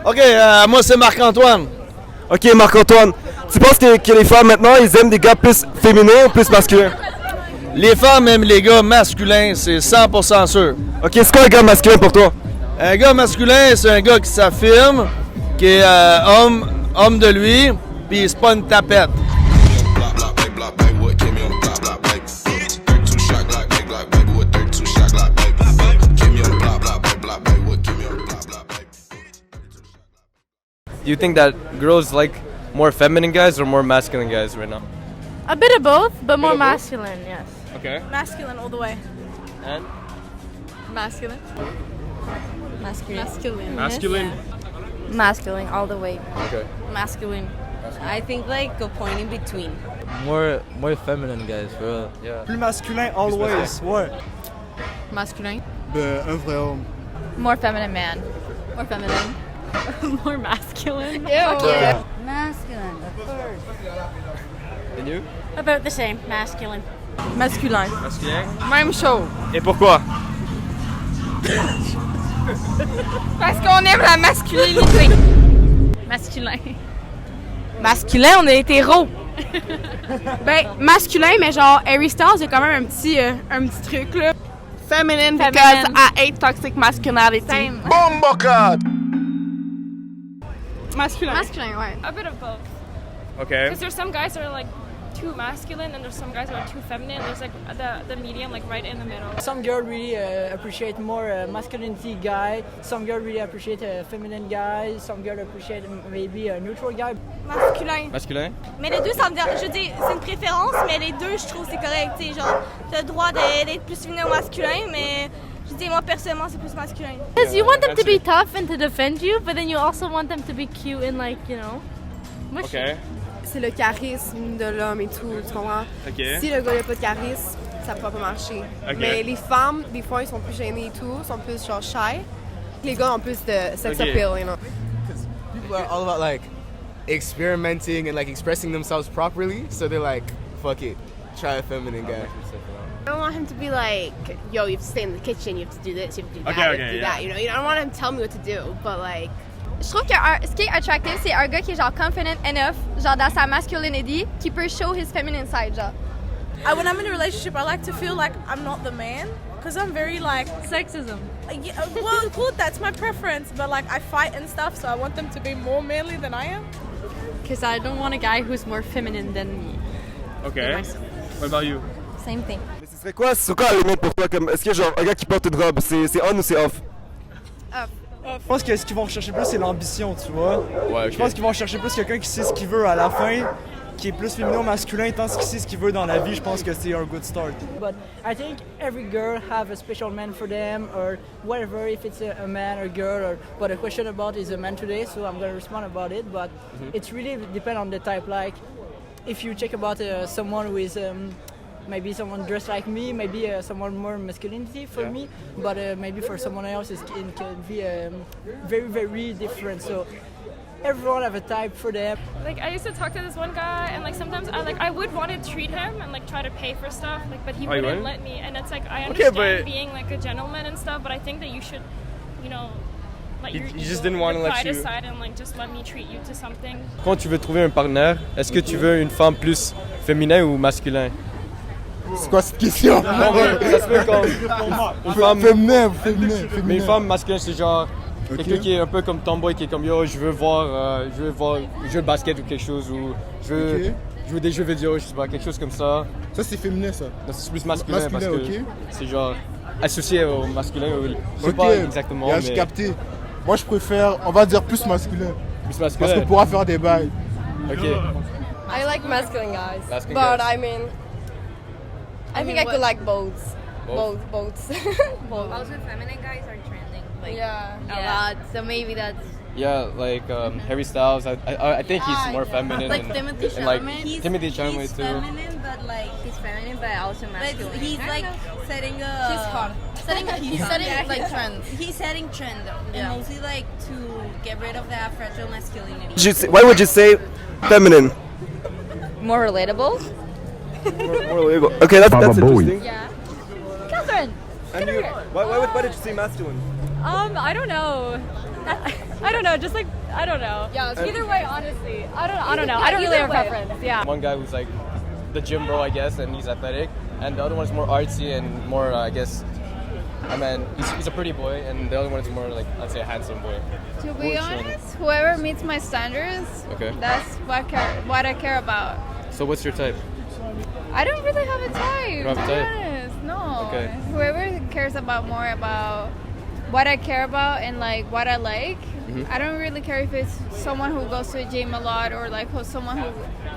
OK, moi, c'est Marc-Antoine. OK, Marc-Antoine. Tu penses que les femmes, maintenant, ils aiment des gars plus féminins ou plus masculins? Les femmes aiment les gars masculins, c'est 100% sûr. OK, c'est quoi un gars masculin pour toi? Un gars masculin, c'est un gars qui s'affirme, qui est homme de lui, puis c'est pas une tapette. Do you think that girls like more feminine guys or more masculine guys right now? A bit of both, but more masculine, yes. Okay. Masculine all the way. And? Masculine. Masculine. Masculine. Masculine? Masculine all the way. Okay. Masculine. I think like a point in between. More feminine guys, for real. Yeah. Plus masculin always, ouais. Masculine. Un vrai homme. More feminine man. More feminine. More masculine. Ew. Yeah. Masculine, of course. And you? About the same, masculine. Masculin. Masculin? Même chose. Et pourquoi? Parce qu'on aime la masculinité. Masculin. Masculin, on est hétéro. Ben, masculin, mais genre, Harry Styles, il y a quand même un petit truc, là. Feminine, because I hate toxic masculinity. Same. Masculin. Masculin, ouais. A bit of both. Okay. Because there's some guys that are like too masculine and there's some guys that are too feminine. There's like the medium, like right in the middle. Some girls really appreciate more masculinity guy. Some girls really appreciate feminine guys. Some girls appreciate maybe a neutral guy. Masculin. Masculin? Mais les deux, ça me dérange. Je dis, c'est une préférence, mais les deux, je trouve c'est correct. Tu sais, genre, t'as le droit d'être plus féminin ou masculin, mais je dis, moi, personnellement, c'est plus masculin. Because you want them to be tough and to defend you, but then you also want them to be cute and like, you know, mushy. Okay. C'est le charisme de l'homme et tout, tu comprends? Okay. Si le gars n'a pas de charisme, ça pourra pas marcher. Okay. Mais les femmes, des fois, ils sont plus gênés et tout, sont plus genre shy. Les gars ont plus de sex Okay. appeal, you know. People are all about like experimenting and like expressing themselves properly, so they're like, fuck it, try a feminine guy. I don't want him to be like, yo, you have to stay in the kitchen, you have to do this, you have to do that, Okay, you have okay, to do yeah. that, you know? I don't want him to tell me what to do, but like... Je trouve que ce qui est attractif, c'est un gars qui est genre confident enough, genre dans sa masculinity, qui peut show his feminine side, genre. When I'm in a relationship, I like to feel like I'm not the man, because I'm very like... Sexism. Yeah, well, cool, that's my preference, but like I fight and stuff, so I want them to be more manly than I am. Because I don't want a guy who's more feminine than me. Okay. What about you? Same thing. Mais ce serait quoi la limite pour toi? Comme, est-ce que genre un gars qui porte une robe, c'est on ou c'est off? Je pense que ce qu'ils vont rechercher plus, c'est l'ambition, tu vois. Ouais, Je pense qu'ils vont rechercher plus quelqu'un qui sait ce qu'il veut à la fin, qui est plus féminin ou masculin, tant qu'il sait ce qu'il veut dans la vie, je pense que c'est un good start. But I think every girl have a special man for them or whatever, if it's a man or girl. Or, but the question about is a man today, so I'm gonna respond about it. But it's really depend on the type. Like if you check about someone who is maybe someone dressed like me, maybe someone more masculinity for me, but maybe for someone else it can be very, very different. So everyone have a type for them. Like I used to talk to this one guy, and like sometimes I would want to treat him and like try to pay for stuff, like but he wouldn't wouldn't? let me. And it's like I Okay, understand but- being like a gentleman and stuff, but I think that you should, you know, let You- your you just ego, didn't wanna your let pride you- aside and like just let me treat you to something. Quand tu veux trouver un partenaire, est-ce que tu veux une femme plus féminin ou masculin? C'est quoi cette question? Non, mais ça se peut comme une femme... Féminin. Mais une femme masculine, c'est genre quelqu'un qui est un peu comme tomboy, qui est comme yo, je veux jouer le basket ou quelque chose, ou je veux jouer des jeux vidéo, je sais pas, quelque chose comme ça. Ça c'est féminin ça. Non, c'est plus masculin, parce que ok. c'est genre associé au masculin, je sais pas exactement, Yeah, mais j'ai capté. Moi je préfère, on va dire plus masculin. plus Parce masculin. qu'on pourra faire des bails. Ok. I like masculine guys, Masculine but guys. I mean... I think I could like both. Both. Both. Also, feminine guys are trending, like Yeah. a lot. So maybe that's Yeah, like Harry Styles, I think he's more feminine. like and, Timothy and like Chalamet. Timothy Chalamet too. feminine, but like he's feminine, but also masculine. He's like setting a... He's hot. He's setting like trends. He's setting trend, and mostly like to get rid of that fragile masculinity. Why would you say feminine? More relatable. More illegal. Okay, that's interesting. Yeah. Catherine. And you, why did you say masculine? I don't know. I don't know, just like, I don't know. Yeah, Either way, honestly. I don't know. I don't really have a preference. Yeah. One guy who's like the gym bro, I guess, and he's athletic. And the other one is more artsy and more, I guess, he's a pretty boy. And the other one is more like, I'd say, a handsome boy. To be honest, whoever meets my standards, Okay. that's what I care about. So what's your type? I don't really have a type. You don't have a to be type? honest. No. Okay. Whoever cares about more about what I care about and like what I like. Mhm. I don't really care if it's someone who goes to the gym a lot or like someone who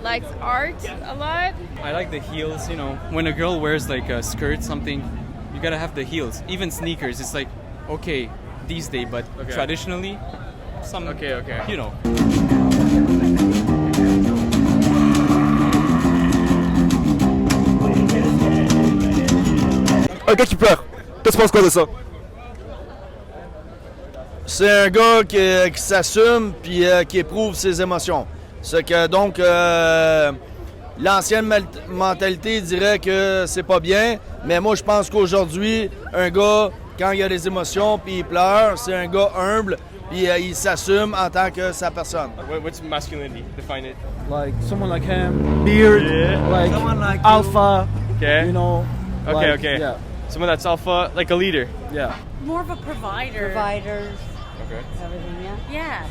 likes art a lot. I like the heels, you know. When a girl wears like a skirt, something, you gotta have the heels. Even sneakers, it's like, okay, these days, but Okay. traditionally, some, Okay. you know. Un gars qui pleure. Toi, tu penses quoi de ça? C'est un gars qui s'assume puis qui éprouve ses émotions. C'est que donc l'ancienne mentalité dirait que c'est pas bien, mais moi je pense qu'aujourd'hui un gars quand il a des émotions puis il pleure, c'est un gars humble puis il s'assume en tant que sa personne. What's masculinity? Define it. Like someone like him, beard, like someone like alpha. Okay. You know. Okay. like, Okay. Yeah. Someone that's alpha, like a leader. Yeah. More of a provider. Providers, Okay. everything, yeah. Yes.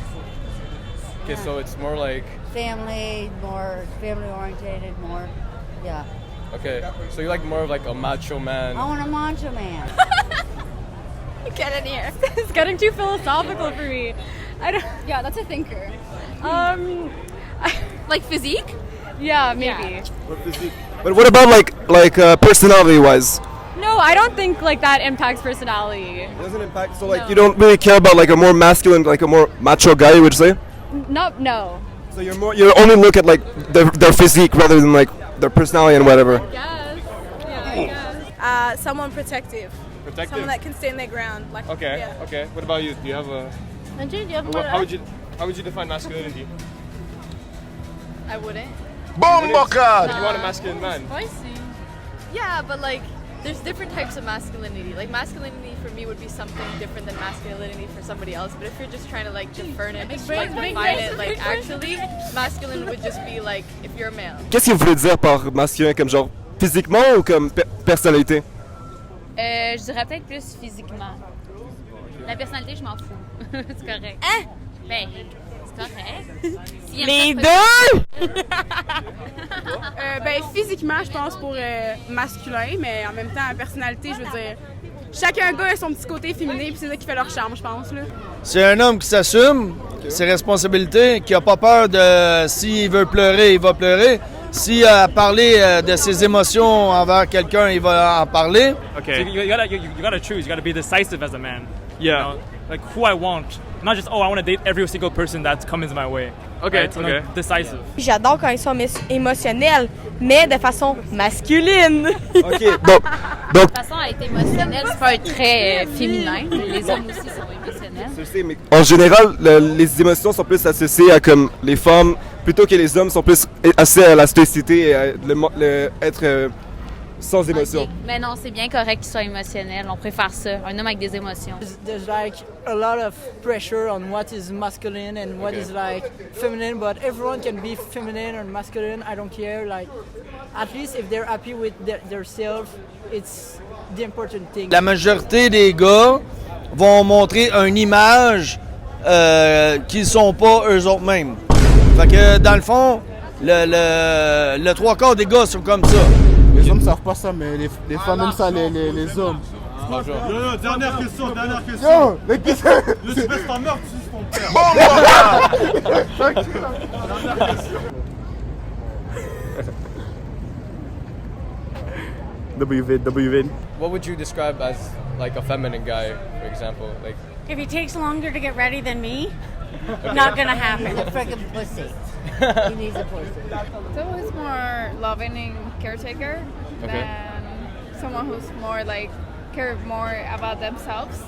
Okay. So it's more like. Family, more family orientated, more, yeah. Okay. So you like more of like a macho man. I want a macho man. Get in here. It's getting too philosophical for me. I don't. Yeah, that's a thinker. Like physique? Yeah, maybe. But what about like personality-wise? No, I don't think like that impacts personality. It doesn't impact. So like you don't really care about like a more masculine, like a more macho guy, would you say? No. So you only look at like their physique rather than like their personality and whatever. Yes. Yeah, I guess. Someone protective. Protective. Someone that can stand their ground. Like, Okay. Yeah. Okay. What about you? Do you have a? How would you define masculinity? I wouldn't. You want a masculine man? Spicy. Yeah, but like there's different types of masculinity. Like masculinity for me would be something different than masculinity for somebody else. But if you're just trying to like define it, like actually, masculine would just be like if you're a male. Qu'est-ce que vous voulez dire par masculin, comme genre physiquement ou comme personnalité? Je dirais peut-être plus physiquement. La personnalité, je m'en fous. C'est correct. Hein? Ben, c'est correct. Les deux! Physiquement, je pense pour masculin, mais en même temps, la personnalité, je veux dire, chacun gars a son petit côté féminin, puis c'est ça qui fait leur charme, je pense. Là. C'est un homme qui s'assume ses responsabilités, qui a pas peur de s'il veut pleurer, il va pleurer. S'il a parlé de ses émotions envers quelqu'un, il va en parler. Okay. So you gotta choose. You gotta be decisive as a man. Yeah. You know, like who I want. Not just, I want to date every single person that comes my way. Okay, Right? So, okay. no, decisive. J'adore quand ils sont émotionnels, mais de façon masculine. Ok, donc De toute façon, être émotionnel, c'est pas un trait féminin. Les hommes aussi sont émotionnels. je sais, mais en général, les émotions sont plus associées à comme les femmes, plutôt que les hommes sont plus associés à la stoïcité et à être sans émotion. Okay. Mais non, c'est bien correct qu'ils soient émotionnels. On préfère ça, un homme avec des émotions. There's like a lot of pressure on what is masculine and what is like feminine, but everyone can be feminine or masculine. I don't care. Like, at least if they're happy with themselves, it's the important thing. La majorité des gars vont montrer une image qu'ils sont pas eux autres mêmes. Fait que dans le fond, le trois quarts des gars sont comme ça. Les hommes savent pas ça, mais les femmes aiment ça, les hommes. Bonjour. Dernière question. Yo, les questions. Le Sylvester meurt, tu suces ton père. WV. What would you describe as like a feminine guy, for example? Like. If he takes longer to get ready than me, not gonna happen. A freaking pussy. He needs a pussy. So he's more loving and caretaker than someone who's more like care more about themselves.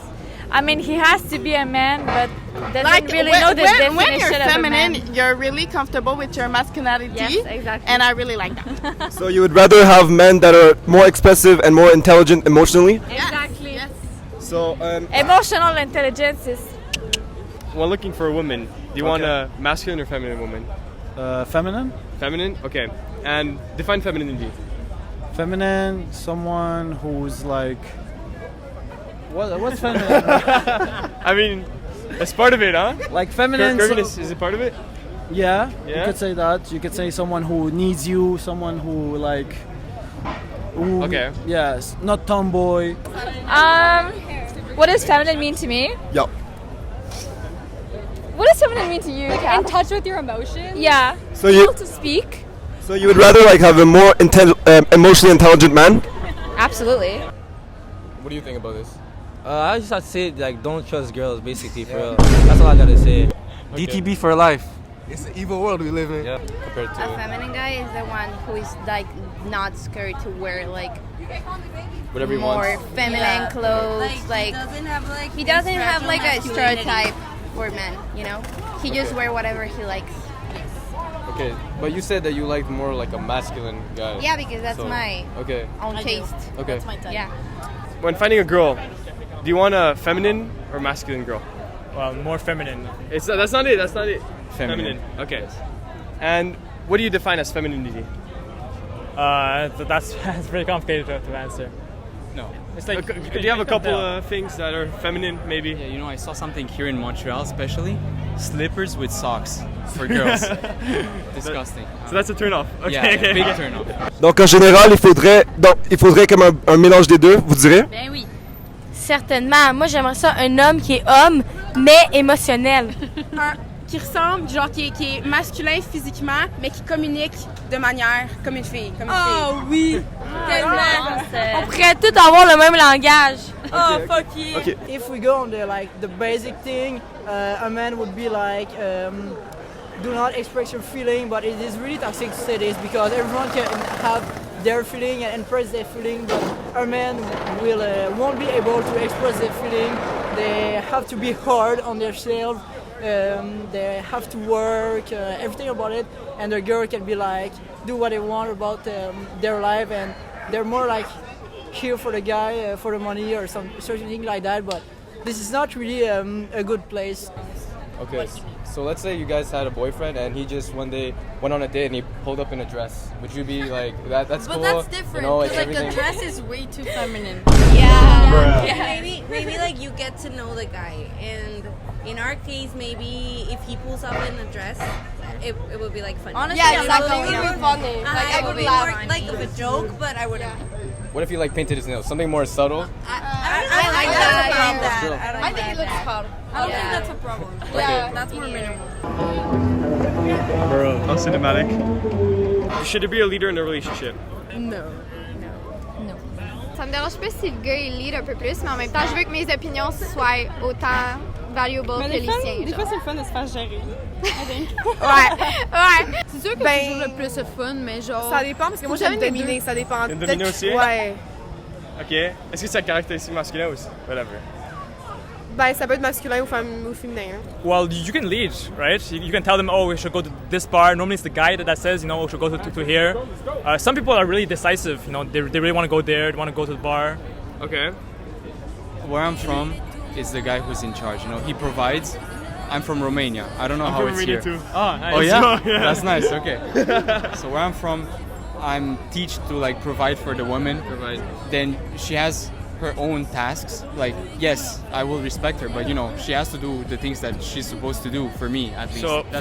I mean, he has to be a man, but doesn't Like, really when, know the definition when you're of a feminine, man. you're really comfortable with your masculinity. Yes, exactly. And I really like that. So you would rather have men that are more expressive and more intelligent emotionally? Exactly. Yes. So Emotional intelligence is when looking for a woman, do you want a masculine or feminine woman? Feminine. Feminine? Okay. And define femininity. Feminine, someone who's like... What's feminine? I mean, it's part of it, huh? Like feminine... Curviness, is it part of it? Yeah, you could say that. You could say someone who needs you, someone who like... Who, okay. Yes, not tomboy. What does feminine mean to me? Yo. What does feminine mean to you, Kat? In touch with your emotions? Yeah. So you... Able to speak? So you would rather like have a more emotionally intelligent man? Absolutely. What do you think about this? I just have to say, like, don't trust girls, basically, for real. That's all I gotta say. DTB for life. It's the evil world we live in. Yeah. Compared to a feminine guy is the one who is like not scared to wear like whatever he more wants. feminine clothes. Like he doesn't have like a stereotype for men. You know, he just wear whatever he likes. Okay, but you said that you like more like a masculine guy. Yeah, because that's my own taste. Okay. That's my type. Yeah. When finding a girl, do you want a feminine or masculine girl? Well, more feminine. That's not it. That's not it. Feminine. Okay. And what do you define as femininity? That's very complicated to answer. No. It's like do you have a couple of things that are feminine, maybe? Yeah, you know, I saw something here in Montreal, especially slippers with socks for girls. Disgusting. So that's a turn off. Okay. Yeah, big turn off. Donc en général, il faudrait comme un mélange des deux, vous direz? Ben oui. Certainement. Moi, j'aimerais ça un homme qui est homme, mais émotionnel. Qui ressemble, genre qui est masculin physiquement, mais qui communique de manière comme une fille. Oui! Tellement! On pourrait tous avoir le même langage. Fuck you! Okay. If we go on the basic thing, a man would be like, do not express your feeling, but it is really toxic to say this because everyone can have their feeling and express their feeling, but a man won't be able to express their feeling. They have to be hard on themselves. They have to work, everything about it, and the girl can be like, do what they want about their life, and they're more like here for the guy, for the money or something like that, but this is not really a good place. Okay, so let's say you guys had a boyfriend and he just one day went on a date and he pulled up in a dress. Would you be like, that's cool? But that's different, you know, because like everything? the dress is way too feminine. Yeah. Maybe like you get to know the guy, and in our case, maybe if he pulls up in a dress, it would be like funny. Honestly, yeah, exactly. It would be funny. Like, it would be more like of a joke, but I wouldn't. What if he like painted his nails? Something more subtle? I like that. I think it looks hard. I don't think that's a problem. Yeah, that's more minimal. Bro, how cinematic. Should there be a leader in a relationship? No. Ça me dérange pas si le gars il lead un peu plus, mais en même temps, je veux que mes opinions soient autant valuable que les siens. Des fois, c'est le fun de se faire gérer. Ouais. C'est sûr que c'est toujours le plus fun, mais genre... Ça dépend, parce que moi j'aime dominer, ça dépend. T'aimes dominer aussi? Ouais. Ok. Est-ce que c'est un caractéristique masculin aussi? Whatever. Ben, ça peut être masculin ou féminin. Hein. Well, you can lead, right? You can tell them, oh, we should go to this bar. Normally it's the guy that says, you know, we should go to here. Some people are really decisive, you know, they really want to go there, they want to go to the bar. Okay. Where I'm from is the guy who's in charge, you know, he provides. I'm from Romania. I don't know how it's here. Too. Oh, nice. Oh yeah? Oh, yeah. That's nice, okay. So where I'm from, I'm teach to like provide for the woman. Then she has her own tasks. Like, yes, I will respect her, but you know, she has to do the things that she's supposed to do for me at least. So That's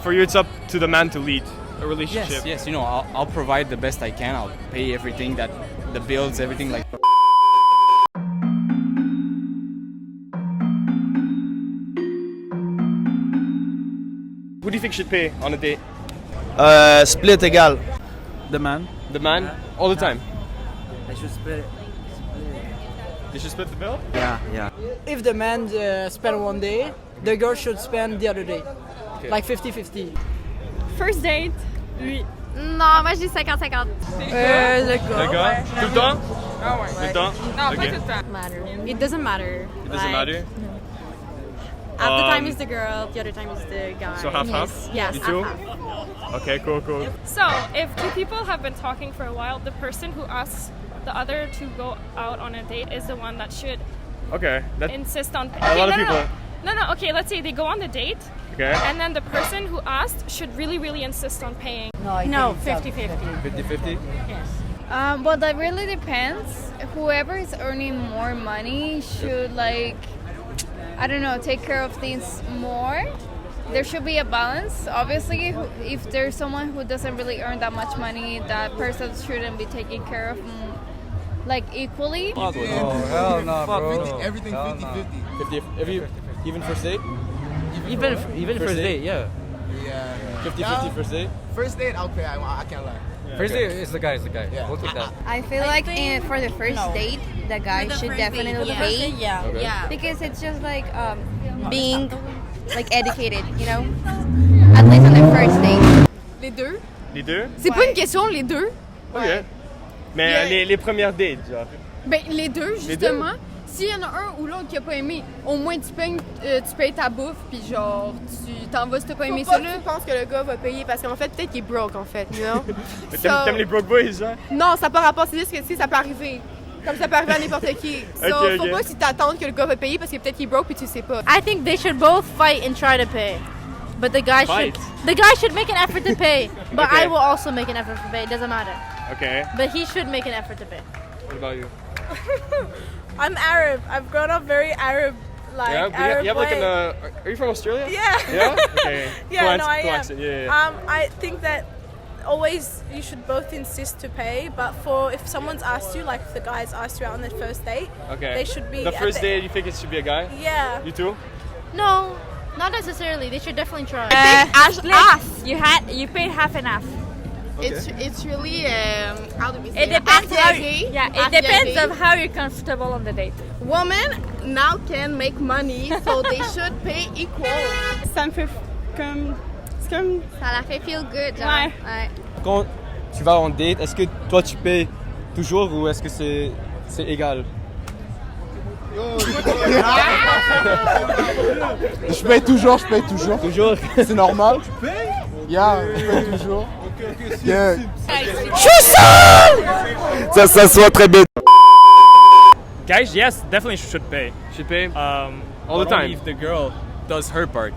for you, it's up to the man to lead a relationship. Yes, you know, I'll provide the best I can. I'll pay everything that the bills, everything like. Who do you think should pay on a date? Split égal. The man. The man? All the time? They should split it. They should split the bill? Yeah. If the man spend one day, the girl should spend the other day. Okay. Like 50-50. First date, lui. Non, moi je dis 50-50. Le gars. Le gars? Tout le temps? Ah ouais. Tout le temps? Non, Okay. pas tout le temps. It doesn't matter. It doesn't matter? Half the time is the girl, the other time is the guy. So half-half? Yes, You too? half-half. Okay, cool. So, if two people have been talking for a while, the person who asks the other to go out on a date is the one that should Okay. insist on A lot of no, people. No, okay, let's say they go on the date. Okay. And then the person who asked should really, really insist on paying. No, 50-50. 50-50? Yes. Well, that really depends. Whoever is earning more money should, like, I don't know, take care of things more. There should be a balance. Obviously, if there's someone who doesn't really earn that much money, that person shouldn't be taken care of, like, equally. Oh, hell no, bro. Everything 50-50. Even first date? Even first date, yeah. Yeah. 50-50 first date? First date, I'll pay. I can't lie. First date is the guy. Yeah. We'll take that. I feel like for the first date, the guy should definitely pay. Okay. Because it's just like being like educated, you know? At least on the first date. Les deux. Les deux? C'est pas une question, les deux. Ok. Mais les premières dates, genre. Ben, les deux, justement. S'il y en a un ou l'autre qui a pas aimé, au moins tu payes ta bouffe, puis genre, tu t'en vas si t'as pas aimé ça, là. Je pense que le gars va payer parce qu'en fait, peut-être qu'il est broke, en fait, you know? T'aimes les broke boys, genre? Non, ça n'a pas rapport, c'est juste que, tu sais, ça peut arriver. Comme ça peut arriver à n'importe qui. So, faut pas si t'attends que le gars va payer parce que peut-être qu'il est broke puis tu sais pas. I think they should both fight and try to pay. But the guy should make an effort to pay. But I will also make an effort to pay. It doesn't matter. Okay. But he should make an effort to pay. What about you? I'm Arab. I've grown up very Arab. You have like an. Are you from Australia? Yeah. Yeah. Okay. Yeah, no, I am. Accent. Yeah. I think that always you should both insist to pay, but if someone's asked you, like if the guy's asked you out on their first date, they should be. The first date, you think it should be a guy? Yeah. You too? No, not necessarily. They should definitely try. You paid half and half. Okay. It's really how do we say It depends it depends on how you're comfortable on the date. Women now can make money, so they should pay equal. Ça me fait comme Ça la fait feel good, genre. Ouais. Quand tu vas en date, est-ce que toi tu payes toujours ou est-ce que c'est égal? Je paye toujours. Toujours? C'est normal. Tu payes? Yeah, je paye toujours. Yeah. Ça soit très bien. Guys, yes, definitely should pay. Should pay? All the time. If the girl does her part,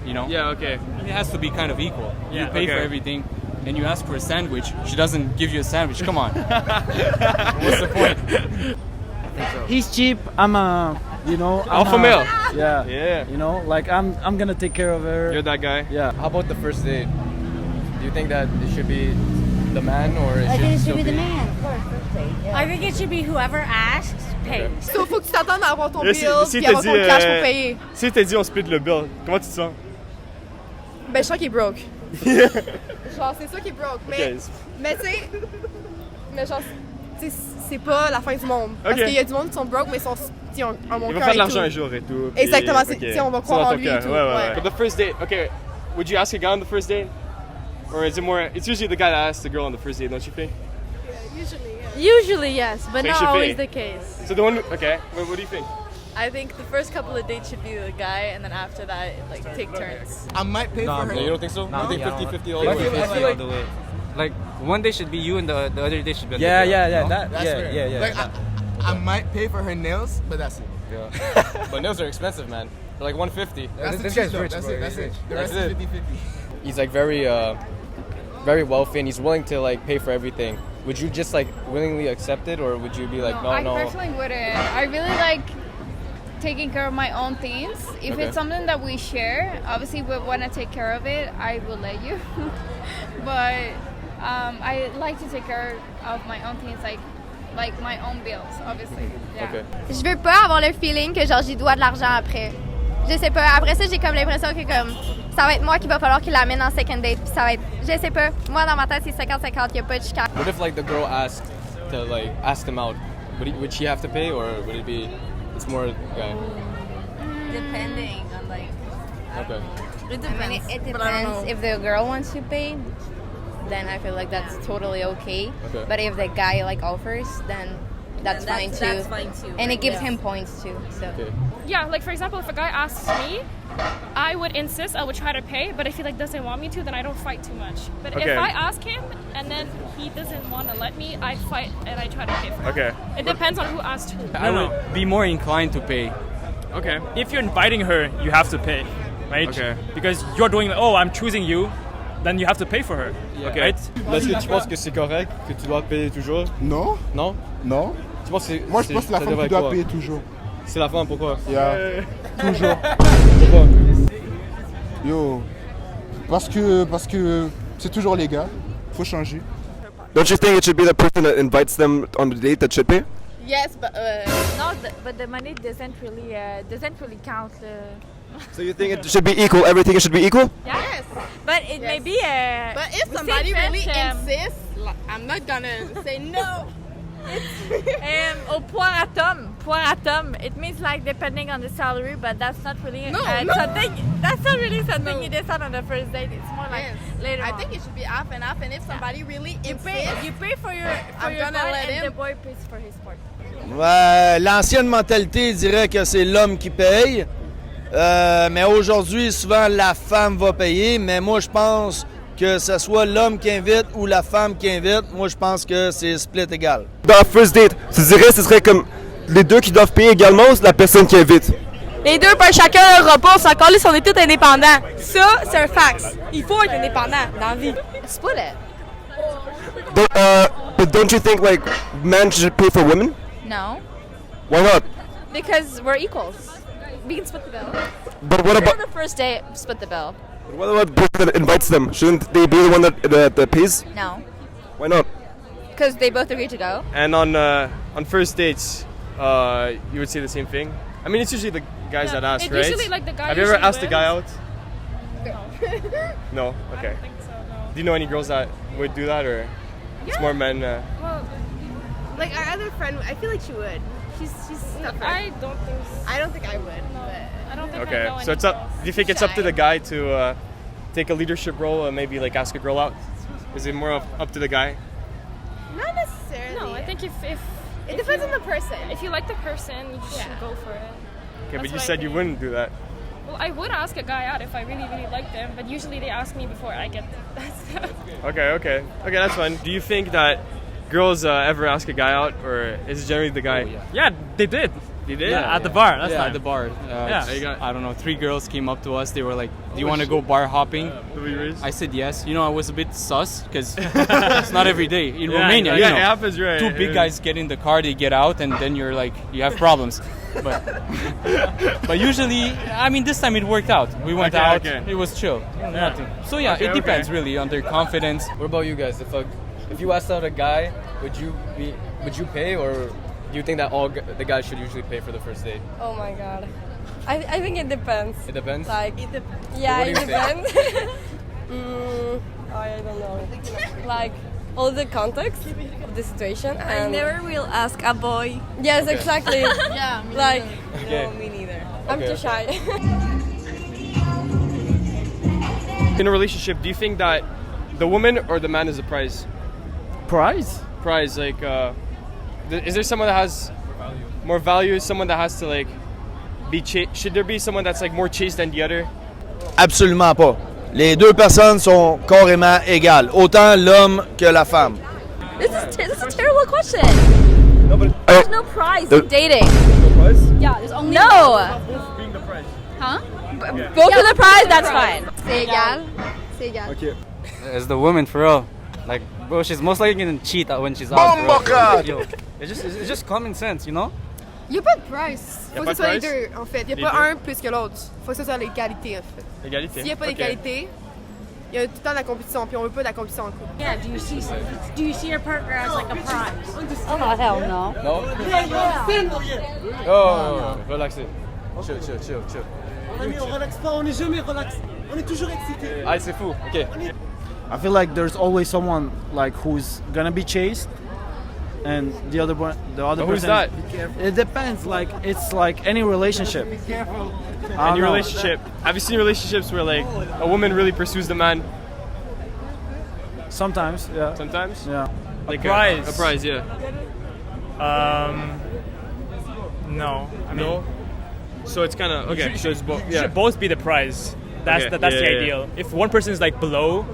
you know? Yeah, okay. It has to be kind of equal. Yeah, you pay for everything, and you ask for a sandwich. She doesn't give you a sandwich. Come on. What's the point? He's cheap. I'm Alpha male. Yeah. Yeah. You know, like I'm gonna take care of her. You're that guy? Yeah. How about the first date? Do you think that it should be the man or it I think it still should be the man, of course, first date. Yeah. I think it should be whoever asks pays. So, faut que tu t'attendes à avoir ton bill Si puis t'as avoir dit, ton cash pour payer. si t'as dit on split le bill, comment tu te sens? Ben, je sens qu'il est broke. Genre, c'est sûr qu'il est broke. Mais, mais tu sais, genre, c'est pas la fin du monde. Parce qu'il y a du monde qui sont broke, mais ils ont un bon cœur. Il va faire de l'argent un jour et tout. Exactement, on va croire en lui et tout. Ouais. But the first date, okay, would you ask a guy on the first date? Or is it more, it's usually the guy that asks the girl on the first date, don't you think? Usually, yes, but So you not should always pay. the case. So the one, okay, what do you think? I think the first couple of dates should be the guy, and then after that, like, take turns. I might pay for her. You don't think so? No, you think yeah, 50-50 all the way? 50-50 all the way. Like one day should be you and the other day should be Yeah. That's fair. Like, I might pay for her nails, but that's it. Yeah. But nails are expensive, man. They're like $150. That's This the guy's cheap rich, though. That's bro. it. That's He's it. rich. The rest That's is it. 50-50. He's like very wealthy and he's willing to like pay for everything. Would you just like willingly accept it, or would you be like, I personally wouldn't. I really like taking care of my own things. If it's something that we share, obviously we want to take care of it, I will let you. But I like to take care of my own things, like my own bills, obviously. Yeah. Okay. Je veux pas avoir le feeling que genre j'y dois de l'argent après. Je sais pas. Après ça, j'ai comme l'impression que comme ça va être moi qui va falloir qu'il l'amène en second date, puis ça va être, je sais pas. Moi dans ma tête c'est 50-50, y a pas de chicane. What if like the girl asked to like ask him out? Would she have to pay, or would it be? It's more guy. Depending on like. Okay. It depends. It depends. If the girl wants to pay, then I feel like that's totally okay. But if the guy like offers, then that's fine too. That's fine too. And it gives him points too. So. Okay. Yeah, like for example, if a guy asks me, I would insist, I would try to pay, but if he like doesn't want me to, then I don't fight too much. But if I ask him and then he doesn't want to let me, I fight and I try to pay for it. Okay. It depends on who asked who. I would be more inclined to pay. Okay. If you're inviting her, you have to pay, right? Okay. Because you're doing, oh, I'm choosing you, then you have to pay for her, Okay. right? Est-ce que tu penses que c'est correct que tu dois payer toujours? Non. Non? Non. Tu penses que Moi, je pense que la femme qui doit payer toujours. C'est la femme, pourquoi? Yeah. Toujours. Pourquoi? Yo. Parce que c'est toujours légal. Faut changer. Don't you think it should be the person that invites them on the date that should pay? Yes, but No, but the money doesn't really count. So you think it should be equal? Everything should be equal? yes. But it may be. But if we somebody say really that, insists, like, I'm not gonna say no. Au point atom, it means like depending on the salary, but that's not really something. That's not really something you decide on the first date. It's more like later I on. think it should be half and half, and if somebody really You insists, pay for your I'm part, gonna let and him. the boy pays for his part. L'ancienne mentalité dirait que c'est l'homme qui paye. Mais aujourd'hui, souvent, la femme va payer. Mais moi, je pense que ce soit l'homme qui invite ou la femme qui invite. Moi, je pense que c'est split égal. Dans la first date, tu dirais ce serait comme les deux qui doivent payer également ou c'est la personne qui invite? Les deux prennent chacun un repas, c'est encore là, on est tous indépendants. Ça, c'est un fax. Il faut être indépendant dans la vie. Split it. But don't you think like men should pay for women? No, Why not? because we're equals. We can split the bill. But what about On the first date, split the bill. the person that invites them? Shouldn't they be the one that pays? No, Why not? because they both agree to go. And on first dates, you would say the same thing? I mean, it's usually the guys that ask, It's right? usually like the guy Have you ever usually asked a guy out? No. No? Okay. Do you know any girls that would do that, or it's more men? Well, Like our other friend, I feel like she would. She's stubborn. I don't think so. I don't think I would. I don't think I Okay, know so any it's up. girls. Do you think it's up to the guy to take a leadership role and maybe like ask a girl out? Is it more up to the guy? Not necessarily. No, I think if It depends on the person. If you like the person, you should go for it. Okay, but That's you what I said you think. wouldn't do that. Well, I would ask a guy out if I really, really liked them, but usually they ask me before I get that stuff. Okay, that's fine. Do you think that girls ever ask a guy out, or is it generally the guy? Yeah, they did. You did? Yeah, at the bar. That's Yeah, at the bar. Yeah. I don't know. 3 girls came up to us. They were like, "Do you want to go bar hopping?" I said yes. You know, I was a bit sus because it's not every day in Romania. Yeah, you know, it happens, right? 2 big guys get in the car, they get out, and then you're like, you have problems. But usually, I mean, this time it worked out. We went out. Okay. It was chill. Nothing. So yeah, Okay, it depends okay. really on their confidence. What about you guys? If you asked out a guy, would you pay, or do you think that the guys should usually pay for the first date? Oh my god. I think it depends. It depends? Like, Yeah, it it What do you depends. I don't know. Like, all the context of the situation. I never will ask a boy. Yes, Okay. exactly. Yeah, me Like, Okay. No, me neither. I'm Okay. too shy. In a relationship, do you think that the woman or the man is the prize? Prize? Prize, like, is there someone that has more value? Someone that has to like be should there be someone that's like more chaste than the other? Absolument pas. Les deux personnes sont carrément égales, autant l'homme que la femme. This is a terrible question. No, but There's no prize in dating. No prize? Yeah, there's only no. Being the prize. Huh? Both of the prize, that's fine. C'est égal. C'est égal. Okay. It's the woman for real. Like, bro, she's most likely gonna cheat when she's out. Yo, it's just common sense, you know? Il n'y a pas de price. Y a Faut pas que ce de soit les price? deux, en fait. Il n'y Les a pas deux? un plus que l'autre. Faut que ce soit l'égalité, en fait. Égalité. S'il n'y a pas Ok. d'égalité, il y a tout le temps de la compétition, puis on veut pas de la compétition en couple. Yeah, do you see your partner as like a prize? Oh, hell no. No? Yeah. Oh, relaxez. Chill. On relaxe pas, on n'est jamais relax. On est toujours excité. Ah, c'est fou. Ok. I feel like there's always someone like who's gonna be chased, and the other Who's person. that? It depends. Like it's like any relationship. Any relationship? Have you seen relationships where like a woman really pursues the man? Sometimes, yeah. Sometimes? Yeah. Like prize. A prize, yeah. No. I mean, No. So it's kind of okay. So it's both. You should both be the prize. That's Okay. that's Yeah, the yeah, ideal. If one person is like below,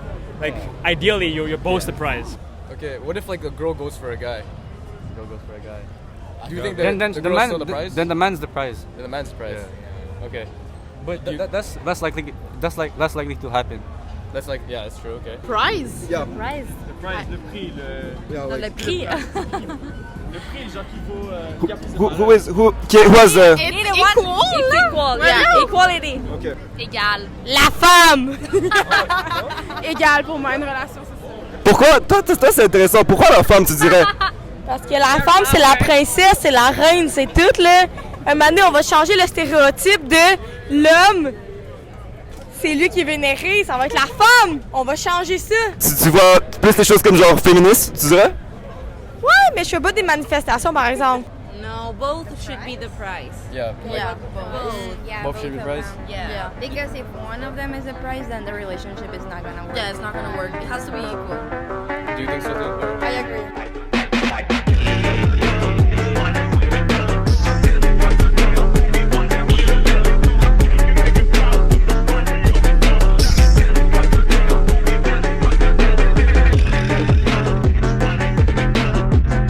like ideally you're both the prize. Okay, what if like a girl goes for a guy? Do you think then the girl's still the prize? Then the man's the prize. Then the man's the prize. Yeah. Okay. But that's less likely to happen. That's like, yeah, it's true. Okay. Prize? Yeah. Prize. Le prize, le prix, Yeah, Le prix. le prix, genre qui vaut. Who was the? It's equal. Yeah, equality. Okay. Égal. La femme! Égal pour moi, une relation, c'est ça. Pourquoi? Toi, c'est intéressant. Pourquoi la femme, tu dirais? Parce que la femme, c'est la princesse, c'est la reine, c'est tout, là. Un moment donné, on va changer le stéréotype de l'homme. C'est lui qui est vénéré, ça va être la femme. On va changer ça. Tu vois plus les choses comme genre féministe, tu dirais? Ouais, mais je fais pas des manifestations, par exemple. No, both should be the prize. Yeah. Yeah, both. Yeah, Both should be of prize? them. Yeah. Because if one of them is a prize, then the relationship is not gonna work. Yeah, it's not gonna work. It has to be equal. Do you think so too? Or? I